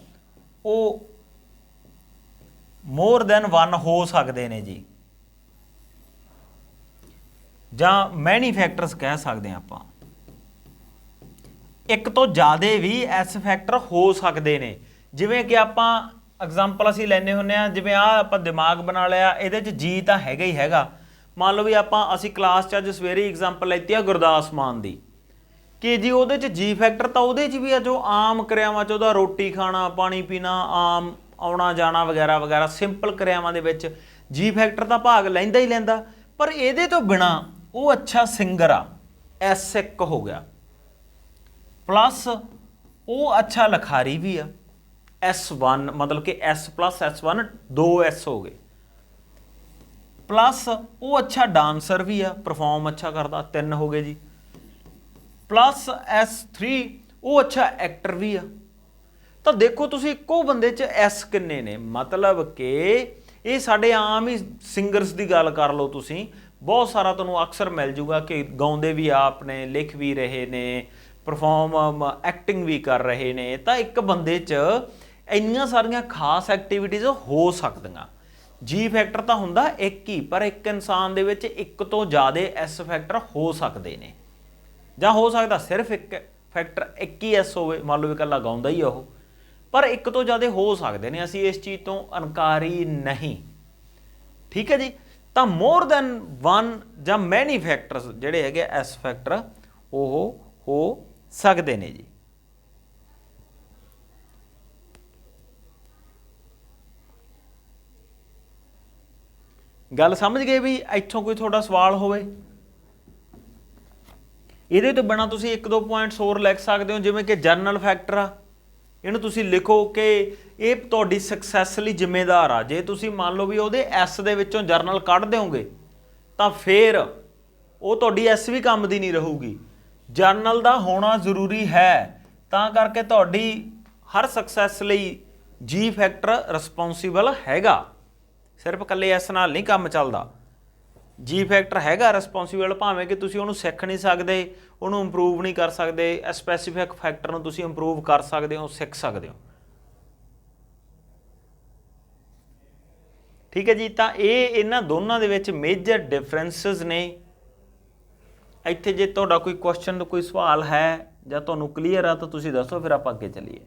ਉਹ ਮੋਰ ਦੈਨ 1 ਹੋ ਸਕਦੇ ਨੇ ਜੀ, ਜਾਂ ਮੈਨੀ ਫੈਕਟਰਸ ਕਹਿ ਸਕਦੇ ਹਾਂ ਆਪਾਂ। ਇੱਕ ਤੋਂ ਜ਼ਿਆਦਾ ਵੀ ਐਸ ਫੈਕਟਰ ਹੋ ਸਕਦੇ ਨੇ। ਜਿਵੇਂ ਕਿ ਆਪਾਂ ਐਗਜ਼ਾਮਪਲ ਅਸੀਂ ਲੈਂਦੇ ਹੁੰਦੇ ਹਾਂ, ਜਿਵੇਂ ਆਹ ਆਪਾਂ ਦਿਮਾਗ ਬਣਾ ਲਿਆ, ਇਹਦੇ 'ਚ ਜੀ ਤਾਂ ਹੈਗਾ ਹੀ ਹੈਗਾ। ਮੰਨ ਲਓ ਵੀ ਅਸੀਂ ਕਲਾਸ 'ਚ ਅੱਜ ਸਵੇਰੇ ਐਗਜ਼ਾਮਪਲ ਲੈਤੀ ਆ ਗੁਰਦਾਸ ਮਾਨ ਦੀ, ਕਿ ਜੀ ਉਹਦੇ 'ਚ ਜੀ ਫੈਕਟਰ ਤਾਂ ਉਹਦੇ 'ਚ ਵੀ ਆ, ਜੋ ਆਮ ਕਿਰਿਆਵਾਂ 'ਚ ਉਹਦਾ ਰੋਟੀ ਖਾਣਾ, ਪਾਣੀ ਪੀਣਾ, ਆਮ ਆਉਣਾ ਜਾਣਾ ਵਗੈਰਾ ਵਗੈਰਾ, ਸਿੰਪਲ ਕਿਰਿਆਵਾਂ ਦੇ ਵਿੱਚ ਜੀ ਫੈਕਟਰ ਤਾਂ ਭਾਗ ਲੈਂਦਾ ਹੀ ਲੈਂਦਾ। ਪਰ ਇਹਦੇ ਤੋਂ ਬਿਨਾ ਉਹ ਅੱਛਾ ਸਿੰਗਰ ਆ, S1 ਹੋ ਗਿਆ, ਪਲੱਸ ਉਹ ਅੱਛਾ ਲਿਖਾਰੀ ਵੀ ਆ, S1 ਮਤਲਬ ਕਿ S+S1 2 S ਹੋ ਗਏ, ਪਲੱਸ ਉਹ ਅੱਛਾ ਡਾਂਸਰ ਵੀ ਆ, ਪਰਫਾਰਮ ਅੱਛਾ ਕਰਦਾ, 3 ਹੋ ਗਏ ਜੀ, ਪਲੱਸ S3 ਉਹ ਅੱਛਾ ਐਕਟਰ ਵੀ ਆ। ਤਾਂ ਦੇਖੋ ਤੁਸੀਂ ਇੱਕੋ ਬੰਦੇ 'ਚ S ਕਿੰਨੇ ਨੇ, ਮਤਲਬ ਕਿ ਇਹ ਸਾਡੇ ਆਮ ਹੀ ਸਿੰਗਰਸ ਦੀ ਗੱਲ ਕਰ ਲਓ ਤੁਸੀਂ, ਬਹੁਤ ਸਾਰਾ ਤੁਹਾਨੂੰ ਅਕਸਰ ਮਿਲ ਜੂਗਾ ਕਿ ਗਾਉਂਦੇ ਵੀ ਆਪ ਨੇ, ਲਿਖ ਵੀ ਰਹੇ ਨੇ, ਪਰਫਾਰਮ ਐਕਟਿੰਗ ਵੀ ਕਰ ਰਹੇ ਨੇ। ਤਾਂ ਇੱਕ ਬੰਦੇ 'ਚ ਇੰਨੀਆਂ ਸਾਰੀਆਂ ਖਾਸ ਐਕਟੀਵਿਟੀਜ਼ ਹੋ ਸਕਦੀਆਂ। ਜੀ ਫੈਕਟਰ ਤਾਂ ਹੁੰਦਾ ਇੱਕ ਹੀ, ਪਰ ਇੱਕ ਇਨਸਾਨ ਦੇ ਵਿੱਚ ਇੱਕ ਤੋਂ ਜ਼ਿਆਦਾ ਐਸ ਫੈਕਟਰ ਹੋ ਸਕਦੇ ਨੇ, ਜਾਂ ਹੋ ਸਕਦਾ ਸਿਰਫ ਇੱਕ ਫੈਕਟਰ ਇੱਕ ਹੀ ਐਸ ਹੋਵੇ, ਮੰਨ ਲਓ ਇਕੱਲਾ ਗਾਉਂਦਾ ਹੀ ਉਹ, ਪਰ ਇੱਕ ਤੋਂ ਜ਼ਿਆਦਾ ਹੋ ਸਕਦੇ ਨੇ। ਅਸੀਂ ਇਸ ਚੀਜ਼ ਤੋਂ ਇਨਕਾਰੀ ਨਹੀਂ, ਠੀਕ ਹੈ ਜੀ। ਤਾਂ ਮੋਰ ਦੈਨ 1 ਜਾਂ ਮੈਨੀ ਫੈਕਟਰਸ ਜਿਹੜੇ ਹੈਗੇ ਐਸ ਫੈਕਟਰ ਉਹ ਹੋ ਸਕਦੇ ਨੇ ਜੀ। ਗੱਲ ਸਮਝ ਗਏ ਵੀ? ਇੱਥੋਂ ਕੋਈ ਤੁਹਾਡਾ ਸਵਾਲ ਹੋਵੇ? ਇਹਦੇ ਤੋਂ ਬਿਨਾਂ ਤੁਸੀਂ 1-2 ਪੁਆਇੰਟਸ ਹੋਰ ਲਿਖ ਸਕਦੇ ਹੋ, ਜਿਵੇਂ ਕਿ ਜਰਨਲ ਫੈਕਟਰ ਆ, ਇਹਨੂੰ ਤੁਸੀਂ ਲਿਖੋ ਕਿ ਇਹ ਤੁਹਾਡੀ ਸਕਸੈਸ ਲਈ ਜ਼ਿੰਮੇਦਾਰ ਆ। ਜੇ ਤੁਸੀਂ ਮੰਨ ਲਓ ਵੀ ਉਹਦੇ ਐਸ ਦੇ ਵਿੱਚੋਂ ਜਰਨਲ ਕੱਢ ਦਿਓਗੇ ਤਾਂ ਫਿਰ ਉਹ ਤੁਹਾਡੀ ਐਸ ਵੀ ਕੰਮ ਦੀ ਨਹੀਂ ਰਹੂਗੀ। ਜਰਨਲ ਦਾ ਹੋਣਾ ਜ਼ਰੂਰੀ ਹੈ, ਤਾਂ ਕਰਕੇ ਤੁਹਾਡੀ ਹਰ ਸਕਸੈਸ ਲਈ ਜੀ ਫੈਕਟਰ ਰਿਸਪੌਂਸੀਬਲ ਹੈਗਾ, ਸਿਰਫ ਇਕੱਲੇ ਐਸ ਨਾਲ ਨਹੀਂ ਕੰਮ ਚੱਲਦਾ। ਜੀ ਫੈਕਟਰ ਹੈਗਾ ਰਿਸਪੌਂਸੀਬਲ, ਭਾਵੇਂ ਕਿ ਤੁਸੀਂ ਉਹਨੂੰ ਸਿੱਖ ਨਹੀਂ ਸਕਦੇ, ਉਹਨੂੰ ਇੰਪਰੂਵ ਨਹੀਂ ਕਰ ਸਕਦੇ, ਸਪੈਸੀਫਿਕ ਫੈਕਟਰ ਨੂੰ ਤੁਸੀਂ ਇੰਪਰੂਵ ਕਰ ਸਕਦੇ ਹੋ, ਸਿੱਖ ਸਕਦੇ ਹੋ, ਠੀਕ ਹੈ ਜੀ। ਤਾਂ ਇਹਨਾਂ ਦੋਨਾਂ ਦੇ ਵਿੱਚ ਮੇਜਰ ਡਿਫਰੈਂਸਿਸ ਨੇ। ਇੱਥੇ ਜੇ ਤੁਹਾਡਾ ਕੋਈ ਕੁਐਸਚਨ, ਕੋਈ ਸਵਾਲ ਹੈ ਜਾਂ ਤੁਹਾਨੂੰ ਕਲੀਅਰ ਆ ਤਾਂ ਤੁਸੀਂ ਦੱਸੋ, ਫਿਰ ਆਪਾਂ ਅੱਗੇ ਚੱਲੀਏ।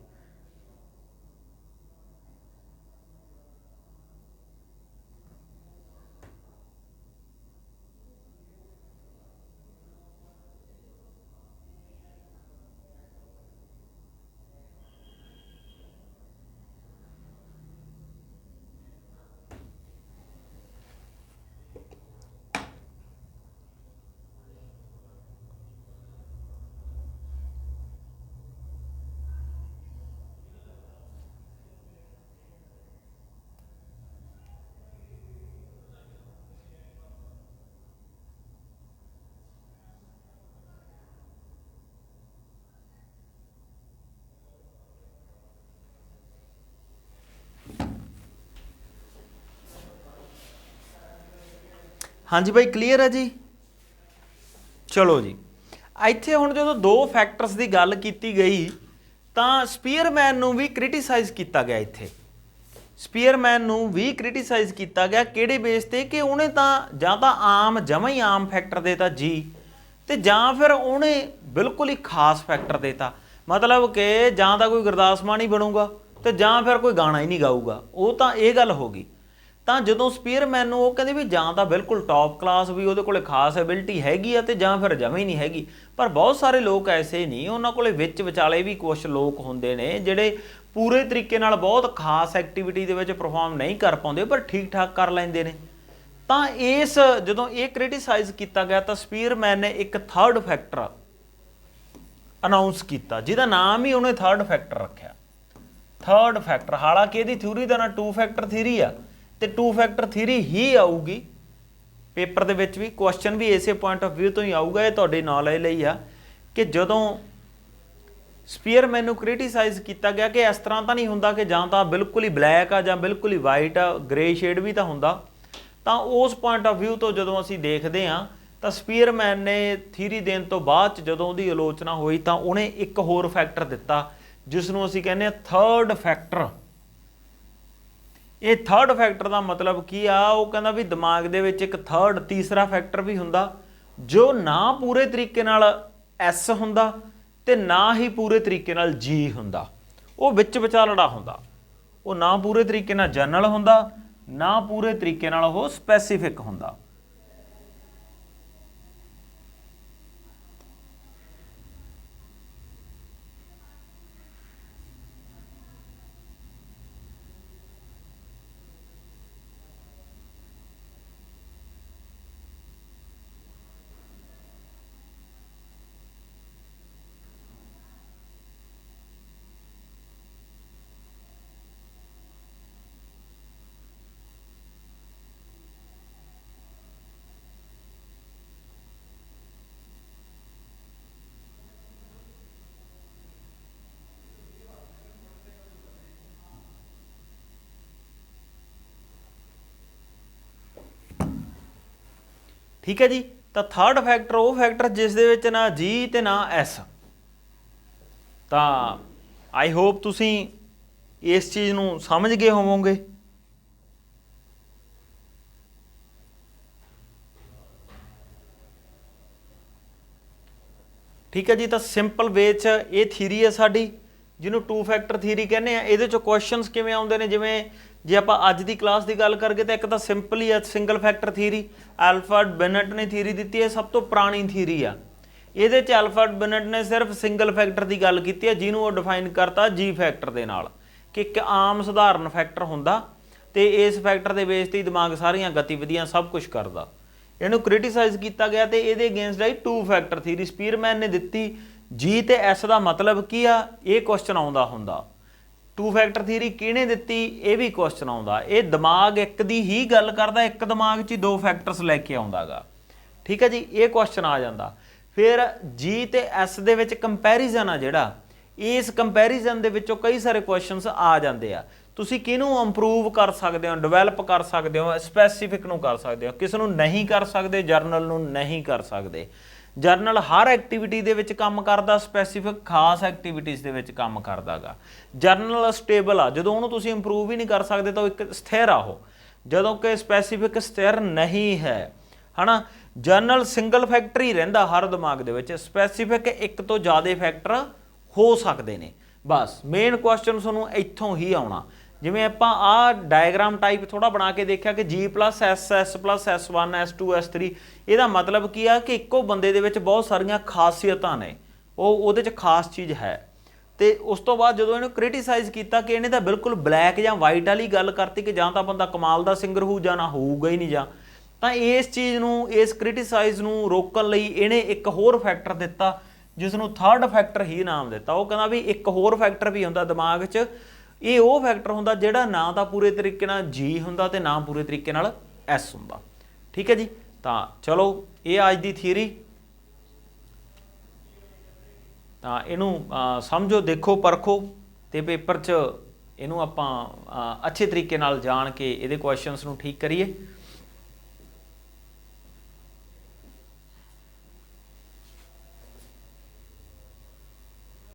ਹਾਂਜੀ ਬਾਈ, ਕਲੀਅਰ ਹੈ ਜੀ? ਚਲੋ ਜੀ, ਇੱਥੇ ਹੁਣ ਜਦੋਂ 2 ਫੈਕਟਰਸ ਦੀ ਗੱਲ ਕੀਤੀ ਗਈ ਤਾਂ ਸਪੀਅਰਮੈਨ ਨੂੰ ਵੀ ਕ੍ਰਿਟੀਸਾਈਜ਼ ਕੀਤਾ ਗਿਆ। ਇੱਥੇ ਸਪੀਅਰਮੈਨ ਨੂੰ ਵੀ ਕ੍ਰਿਟੀਸਾਈਜ਼ ਕੀਤਾ ਗਿਆ, ਕਿਹੜੇ ਬੇਸ ਤੇ? ਕਿ ਉਹਨੇ ਤਾਂ ਜਾਂ ਤਾਂ ਆਮ ਜਮਾਂ ਹੀ ਆਮ ਫੈਕਟਰ ਦੇਤਾ ਜੀ, ਤੇ ਜਾਂ ਫਿਰ ਉਹਨੇ ਬਿਲਕੁਲ ਹੀ ਖਾਸ ਫੈਕਟਰ ਦੇਤਾ। ਮਤਲਬ ਕਿ ਜਾਂ ਤਾਂ ਕੋਈ ਗੁਰਦਾਸ ਮਾਨ ਹੀ ਬਣੂਗਾ ਤੇ ਜਾਂ ਫਿਰ ਕੋਈ ਗਾਣਾ ਹੀ ਨਹੀਂ ਗਾਊਗਾ। ਉਹ ਤਾਂ ਇਹ ਗੱਲ ਹੋ ਗਈ। ਤਾਂ ਜਦੋਂ ਸਪੀਅਰਮੈਨ ਨੂੰ ਉਹ ਕਹਿੰਦੇ ਵੀ ਜਾਂ ਤਾਂ ਬਿਲਕੁਲ ਟੌਪ ਕਲਾਸ ਵੀ ਉਹਦੇ ਕੋਲੇ ਖਾਸ ਐਬਿਲਿਟੀ ਹੈਗੀ ਆ, ਤੇ ਜਾਂ ਫਿਰ ਜਮਾਂ ਹੀ ਨਹੀਂ ਹੈਗੀ। ਪਰ ਬਹੁਤ ਸਾਰੇ ਲੋਕ ਐਸੇ ਨਹੀਂ, ਉਹਨਾਂ ਕੋਲੇ ਵਿੱਚ ਵਿਚਾਲੇ ਵੀ ਕੁਛ ਲੋਕ ਹੁੰਦੇ ਨੇ ਜਿਹੜੇ ਪੂਰੇ ਤਰੀਕੇ ਨਾਲ ਬਹੁਤ ਖਾਸ ਐਕਟੀਵਿਟੀ ਦੇ ਵਿੱਚ ਪਰਫਾਰਮ ਨਹੀਂ ਕਰ ਪਾਉਂਦੇ, ਪਰ ਠੀਕ ਠਾਕ ਕਰ ਲੈਂਦੇ ਨੇ। ਤਾਂ ਜਦੋਂ ਇਹ ਕ੍ਰਿਟੀਸਾਈਜ਼ ਕੀਤਾ ਗਿਆ ਤਾਂ ਸਪੀਅਰਮੈਨ ਨੇ ਇੱਕ 3rd ਫੈਕਟਰ ਅਨਾਉਂਸ ਕੀਤਾ, ਜਿਹਦਾ ਨਾਮ ਹੀ ਉਹਨੇ ਥਰਡ ਫੈਕਟਰ ਰੱਖਿਆ। ਥਰਡ ਫੈਕਟਰ, ਹਾਲਾਂਕਿ ਇਹਦੀ ਥਿਊਰੀ ਦਾ ਨਾਂ 2 ਫੈਕਟਰ ਥਿਊਰੀ ਆ, ਤੇ 2 ਫੈਕਟਰ ਥਿਊਰੀ ਹੀ ਆਊਗੀ ਪੇਪਰ ਦੇ ਵਿੱਚ ਵੀ, ਕੁਐਸਚਨ ਵੀ ਇਸੇ ਪੁਆਇੰਟ ਆਫ ਵਿਊ ਤੋਂ ਹੀ ਆਊਗਾ। ਇਹ ਤੁਹਾਡੀ ਨੌਲੇਜ ਲਈ ਆ ਕਿ ਜਦੋਂ ਸਪੀਅਰਮੈਨ ਨੂੰ ਕ੍ਰਿਟੀਸਾਈਜ਼ ਕੀਤਾ ਗਿਆ ਕਿ ਇਸ ਤਰ੍ਹਾਂ ਤਾਂ ਨਹੀਂ ਹੁੰਦਾ ਕਿ ਜਾਂ ਤਾਂ ਬਿਲਕੁਲ ਹੀ ਬਲੈਕ ਆ ਜਾਂ ਬਿਲਕੁਲ ਹੀ ਵਾਈਟ ਆ, ਗ੍ਰੇ ਸ਼ੇਡ ਵੀ ਤਾਂ ਹੁੰਦਾ, ਤਾਂ ਉਸ ਪੁਆਇੰਟ ਆਫ ਵਿਊ ਤੋਂ ਜਦੋਂ ਅਸੀਂ ਦੇਖਦੇ ਹਾਂ ਤਾਂ ਸਪੀਅਰਮੈਨ ਨੇ ਥਿਊਰੀ ਦੇਣ ਤੋਂ ਬਾਅਦ 'ਚ ਜਦੋਂ ਉਹਦੀ ਆਲੋਚਨਾ ਹੋਈ ਤਾਂ ਉਹਨੇ ਇੱਕ ਹੋਰ ਫੈਕਟਰ ਦਿੱਤਾ ਜਿਸ ਨੂੰ ਅਸੀਂ ਕਹਿੰਦੇ ਹਾਂ ਥਰਡ ਫੈਕਟਰ। ਇਹ ਥਰਡ ਫੈਕਟਰ ਦਾ ਮਤਲਬ ਕੀ ਆ? ਉਹ ਕਹਿੰਦਾ ਵੀ ਦਿਮਾਗ ਦੇ ਵਿੱਚ ਇੱਕ ਥਰਡ, ਤੀਸਰਾ ਫੈਕਟਰ ਵੀ ਹੁੰਦਾ ਜੋ ਨਾ ਪੂਰੇ ਤਰੀਕੇ ਨਾਲ ਐਸ ਹੁੰਦਾ ਤੇ ਨਾ ਹੀ ਪੂਰੇ ਤਰੀਕੇ ਨਾਲ ਜੀ ਹੁੰਦਾ, ਉਹ ਵਿੱਚ ਵਿਚਾਲੜਾ ਹੁੰਦਾ। ਉਹ ਨਾ ਪੂਰੇ ਤਰੀਕੇ ਨਾਲ ਜਨਰਲ ਹੁੰਦਾ, ਨਾ ਪੂਰੇ ਤਰੀਕੇ ਨਾਲ ਉਹ ਸਪੈਸੀਫਿਕ ਹੁੰਦਾ। ਠੀਕ ਹੈ ਜੀ। ਤਾਂ ਥਰਡ ਫੈਕਟਰ ਉਹ ਫੈਕਟਰ ਜਿਸ ਦੇ ਵਿੱਚ ਨਾ ਜੀ ਤੇ ਨਾ ਐਸ। ਤਾਂ ਆਈ ਹੋਪ ਤੁਸੀਂ ਇਸ ਚੀਜ਼ ਨੂੰ ਸਮਝ ਗਏ ਹੋਵੋਗੇ। ਠੀਕ ਹੈ ਜੀ। ਤਾਂ ਸਿੰਪਲ ਵੇ 'ਚ ਇਹ ਥਿਊਰੀ ਹੈ ਸਾਡੀ, ਜਿਹਨੂੰ 2 ਫੈਕਟਰ ਥਿਊਰੀ ਕਹਿੰਦੇ ਆ। ਇਹਦੇ 'ਚੋਂ ਕੁਐਸਚਨਸ ਕਿਵੇਂ ਆਉਂਦੇ ਨੇ, ਜਿਵੇਂ ਜੇ ਆਪਾਂ ਅੱਜ ਦੀ ਕਲਾਸ ਦੀ ਗੱਲ ਕਰੀਏ ਤਾਂ ਇੱਕ ਤਾਂ ਸਿੰਪਲ ਹੀ ਆ single factor theory. Alfred Binet ਨੇ ਥਿਊਰੀ ਦਿੱਤੀ ਹੈ, ਸਭ ਤੋਂ ਪੁਰਾਣੀ ਥਿਊਰੀ ਆ। ਇਹਦੇ 'ਚ ਐਲਫਰਡ ਬਿਨਟ ਨੇ ਸਿਰਫ ਸਿੰਗਲ ਫੈਕਟਰ ਦੀ ਗੱਲ ਕੀਤੀ ਹੈ, ਜਿਹਨੂੰ ਉਹ ਡਿਫਾਈਨ ਕਰਤਾ ਜੀ ਫੈਕਟਰ ਦੇ ਨਾਲ, ਕਿ ਇੱਕ ਆਮ ਸਧਾਰਨ ਫੈਕਟਰ ਹੁੰਦਾ ਤੇ ਇਸ ਫੈਕਟਰ ਦੇ ਬੇਸ 'ਤੇ ਹੀ ਦਿਮਾਗ ਸਾਰੀਆਂ ਗਤੀਵਿਧੀਆਂ ਸਭ ਕੁਝ ਕਰਦਾ। ਇਹਨੂੰ ਕ੍ਰਿਟੀਸਾਈਜ਼ ਕੀਤਾ ਗਿਆ ਤੇ ਇਹਦੇ ਅਗੇਂਸਟ ਆਈ 2 ਫੈਕਟਰ ਥਿਊਰੀ ਸਪੀਅਰਮੈਨ ਨੇ ਦਿੱਤੀ। ਜੀ ਤੇ ਐਸ ਦਾ ਮਤਲਬ ਕੀ ਆ, ਇਹ ਕੁਐਸਚਨ ਆਉਂਦਾ ਹੁੰਦਾ। 2 ਫੈਕਟਰ ਥਿਊਰੀ ਕਿਹਨੇ ਦਿੱਤੀ, ਇਹ ਵੀ ਕੁਐਸਚਨ ਆਉਂਦਾ। ਇਹ ਦਿਮਾਗ ਇੱਕ ਦੀ ਹੀ ਗੱਲ ਕਰਦਾ, ਇੱਕ ਦਿਮਾਗ 'ਚ ਹੀ 2 ਫੈਕਟਰਸ ਲੈ ਕੇ ਆਉਂਦਾ ਗਾ। ਠੀਕ ਹੈ ਜੀ, ਇਹ ਕੁਐਸਚਨ ਆ ਜਾਂਦਾ। ਫਿਰ ਜੀ ਤੇ ਐਸ ਦੇ ਵਿੱਚ ਕੰਪੈਰੀਜ਼ਨ ਆ ਜਿਹੜਾ, ਇਸ ਕੰਪੈਰੀਜ਼ਨ ਦੇ ਵਿੱਚੋਂ ਕਈ ਸਾਰੇ ਕੁਐਸਚਨਸ ਆ ਜਾਂਦੇ ਆ। ਤੁਸੀਂ ਕਿਹਨੂੰ ਇੰਪਰੂਵ ਕਰ ਸਕਦੇ ਹੋ, ਡਿਵੈਲਪ ਕਰ ਸਕਦੇ ਹੋ, ਸਪੈਸੀਫਿਕ ਨੂੰ ਕਰ ਸਕਦੇ ਹੋ, ਕਿਸ ਨੂੰ ਨਹੀਂ ਕਰ ਸਕਦੇ, ਜਰਨਲ ਨੂੰ ਨਹੀਂ ਕਰ ਸਕਦੇ। ਜਰਨਲ ਹਰ ਐਕਟੀਵਿਟੀ ਦੇ ਵਿੱਚ ਕੰਮ ਕਰਦਾ, ਸਪੈਸੀਫਿਕ ਖਾਸ ਐਕਟੀਵਿਟੀਜ਼ ਦੇ ਵਿੱਚ ਕੰਮ ਕਰਦਾ ਗਾ। ਜਰਨਲ ਸਟੇਬਲ ਆ, ਜਦੋਂ ਉਹਨੂੰ ਤੁਸੀਂ ਇੰਪਰੂਵ ਹੀ ਨਹੀਂ ਕਰ ਸਕਦੇ ਤਾਂ ਉਹ ਇੱਕ ਸਥਿਰ ਆ ਉਹ, ਜਦੋਂ ਕਿ ਸਪੈਸੀਫਿਕ ਸਥਿਰ ਨਹੀਂ ਹੈ, ਹੈ ਨਾ। ਜਰਨਲ ਸਿੰਗਲ ਫੈਕਟਰ ਹੀ ਰਹਿੰਦਾ ਹਰ ਦਿਮਾਗ ਦੇ ਵਿੱਚ, ਸਪੈਸੀਫਿਕ ਇੱਕ ਤੋਂ ਜ਼ਿਆਦਾ ਫੈਕਟਰ ਹੋ ਸਕਦੇ ਨੇ। ਬਸ ਮੇਨ ਕੁਐਸਚਨ ਤੁਹਾਨੂੰ ਇੱਥੋਂ ਹੀ ਆਉਣਾ। ਜਿਵੇਂ ਆਪਾਂ ਆਹ ਡਾਇਗਰਾਮ ਟਾਈਪ ਥੋੜ੍ਹਾ ਬਣਾ ਕੇ ਦੇਖਿਆ ਕਿ G+S, S+S1, S2, S3, ਇਹਦਾ ਮਤਲਬ ਕੀ ਆ ਕਿ ਇੱਕੋ ਬੰਦੇ ਦੇ ਵਿੱਚ ਬਹੁਤ ਸਾਰੀਆਂ ਖਾਸੀਅਤਾਂ ਨੇ, ਉਹਦੇ 'ਚ ਖਾਸ ਚੀਜ਼ ਹੈ। ਤੇ ਉਸ ਤੋਂ ਬਾਅਦ ਜਦੋਂ ਇਹਨੂੰ ਕ੍ਰਿਟੀਸਾਈਜ਼ ਕੀਤਾ ਕਿ ਇਹਨੇ ਤਾਂ ਬਿਲਕੁਲ ਬਲੈਕ ਜਾਂ ਵਾਈਟ ਵਾਲੀ ਗੱਲ ਕਰਤੀ ਕਿ ਜਾਂ ਤਾਂ ਬੰਦਾ ਕਮਾਲ ਦਾ ਸਿੰਗਰ ਹੋਊ ਜਾਂ ਨਾ ਹੋਊਗਾ ਹੀ ਨਹੀਂ, ਜਾਂ ਤਾਂ ਇਸ ਚੀਜ਼ ਨੂੰ, ਇਸ ਕ੍ਰਿਟੀਸਾਈਜ਼ ਨੂੰ ਰੋਕਣ ਲਈ ਇਹਨੇ ਇੱਕ ਹੋਰ ਫੈਕਟਰ ਦਿੱਤਾ ਜਿਸ ਨੂੰ ਥਰਡ ਫੈਕਟਰ ਹੀ ਨਾਮ ਦਿੱਤਾ। ਉਹ ਕਹਿੰਦਾ ਵੀ ਇੱਕ ਹੋਰ ਫੈਕਟਰ ਵੀ ਹੁੰਦਾ ਦਿਮਾਗ 'ਚ, ਇਹ ਉਹ ਫੈਕਟਰ ਹੁੰਦਾ ਜਿਹੜਾ ਨਾ ਤਾਂ ਪੂਰੇ ਤਰੀਕੇ ਨਾਲ ਜੀ ਹੁੰਦਾ ਤੇ ਨਾ ਪੂਰੇ ਤਰੀਕੇ ਨਾਲ ਐਸ ਹੁੰਦਾ। ਠੀਕ ਹੈ ਜੀ। ਤਾਂ ਚਲੋ ਇਹ ਅੱਜ ਦੀ ਥਿਊਰੀ, ਤਾਂ ਇਹਨੂੰ ਸਮਝੋ, ਦੇਖੋ, ਪਰਖੋ ਤੇ ਪੇਪਰ 'ਚ ਇਹਨੂੰ ਆਪਾਂ ਅੱਛੇ ਤਰੀਕੇ ਨਾਲ ਜਾਣ ਕੇ ਇਹਦੇ ਕੁਐਸਚਨਸ ਨੂੰ ਠੀਕ ਕਰੀਏ।